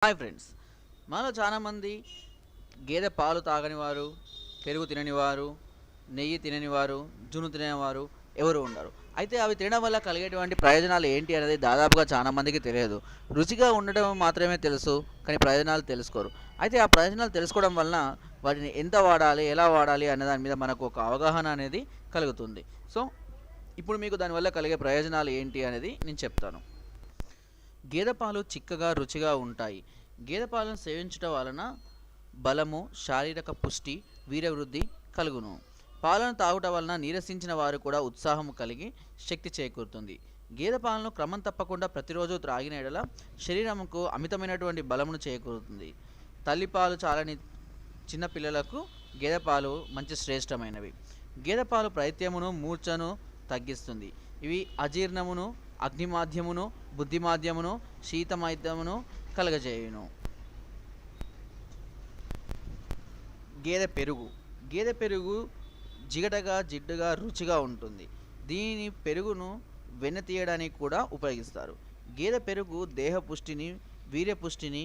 Hi friends, మనలో చాలామంది గేదె పాలు తాగని వారు, పెరుగు తినని వారు, నెయ్యి తినని వారు, జున్ను తినని వారు ఎవరు ఉండరు. అయితే అవి తినడం వల్ల కలిగేటువంటి ప్రయోజనాలు ఏంటి అనేది దాదాపుగా చాలామందికి తెలియదు. రుచిగా ఉండడం మాత్రమే తెలుసు, కానీ ప్రయోజనాలు తెలుసుకోరు. అయితే ఆ ప్రయోజనాలు తెలుసుకోవడం వలన వాటిని ఎంత వాడాలి, ఎలా వాడాలి అనే దాని మీద మనకు ఒక అవగాహన అనేది కలుగుతుంది. సో ఇప్పుడు మీకు దానివల్ల కలిగే ప్రయోజనాలు ఏంటి అనేది నేను చెప్తాను. గేదె పాలు చిక్కగా రుచిగా ఉంటాయి. గేదె పాలను సేవించడం వలన బలము, శారీరక పుష్టి, వీరవృద్ధి కలుగును. పాలను తాగుట వలన నీరసించిన వారు కూడా ఉత్సాహం కలిగి శక్తి చేకూరుతుంది. గేదె పాలను క్రమం తప్పకుండా ప్రతిరోజు త్రాగిన యెడల శరీరముకు అమితమైనటువంటి బలమును చేకూరుతుంది. తల్లిపాలు చాలని చిన్న పిల్లలకు గేదె పాలు మంచి శ్రేష్టమైనవి. గేదె పాలు పైత్యమును, మూర్ఛను తగ్గిస్తుంది. ఇవి అజీర్ణమును, అగ్నిమాధ్యమును, బుద్ధిమాధ్యమును, శీతమైద్యమును కలగజేయును. గేదె పెరుగు జిగటగా, జిడ్డుగా, రుచిగా ఉంటుంది. దీని పెరుగును వెన్న తీయడానికి కూడా ఉపయోగిస్తారు. గేదె పెరుగు దేహ పుష్టిని, వీర్య పుష్టిని,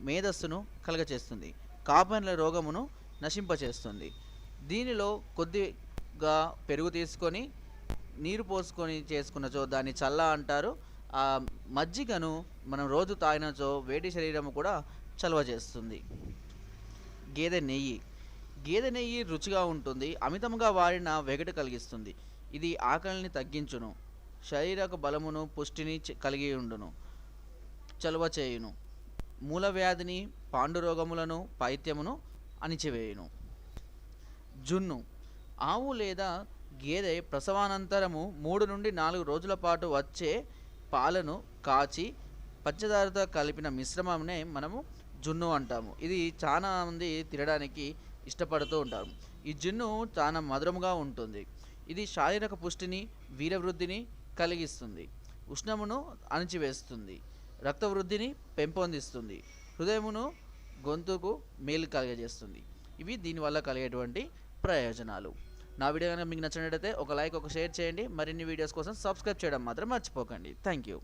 మేధస్సును కలగచేస్తుంది. కాపర్ల రోగమును నశింపచేస్తుంది. దీనిలో కొద్దిగా పెరుగు తీసుకొని నీరు పోసుకొని చేసుకున్నచో దాన్ని చల్ల అంటారు. ఆ మజ్జిగను మనం రోజు తాగినచో వేడి శరీరము కూడా చలవ చేస్తుంది. గేదె నెయ్యి రుచిగా ఉంటుంది. అమితంగా వాడిన వెగటు కలిగిస్తుంది. ఇది ఆకలిని తగ్గించును, శరీరక బలమును, పుష్టిని కలిగి ఉండును, చలువ చేయును, మూలవ్యాధిని, పాండురోగములను, పైత్యమును అణిచివేయును. జున్ను. ఆవు లేదా గేదె ప్రసవానంతరము 3 నుండి 4 రోజుల పాటు వచ్చే పాలను కాచి పంచదారతో కలిపిన మిశ్రమంనే మనము జున్ను అంటాము. ఇది చాలా మంది తినడానికి ఇష్టపడుతూ ఉంటారు. ఈ జున్ను చాలా మధురముగా ఉంటుంది. ఇది శారీరక పుష్టిని, వీరవృద్ధిని కలిగిస్తుంది. ఉష్ణమును అణిచివేస్తుంది. రక్తవృద్ధిని పెంపొందిస్తుంది. హృదయమును, గొంతుకు మేలు కలిగజేస్తుంది. ఇవి దీనివల్ల కలిగేటువంటి ప్రయోజనాలు. నా వీడియో కనుక మీకు నచ్చినట్లయితే ఒక లైక్, ఒక షేర్ చేయండి. మరిన్ని వీడియోస్ కోసం సబ్స్క్రైబ్ చేయడం మాత్రం మర్చిపోకండి. Thank you.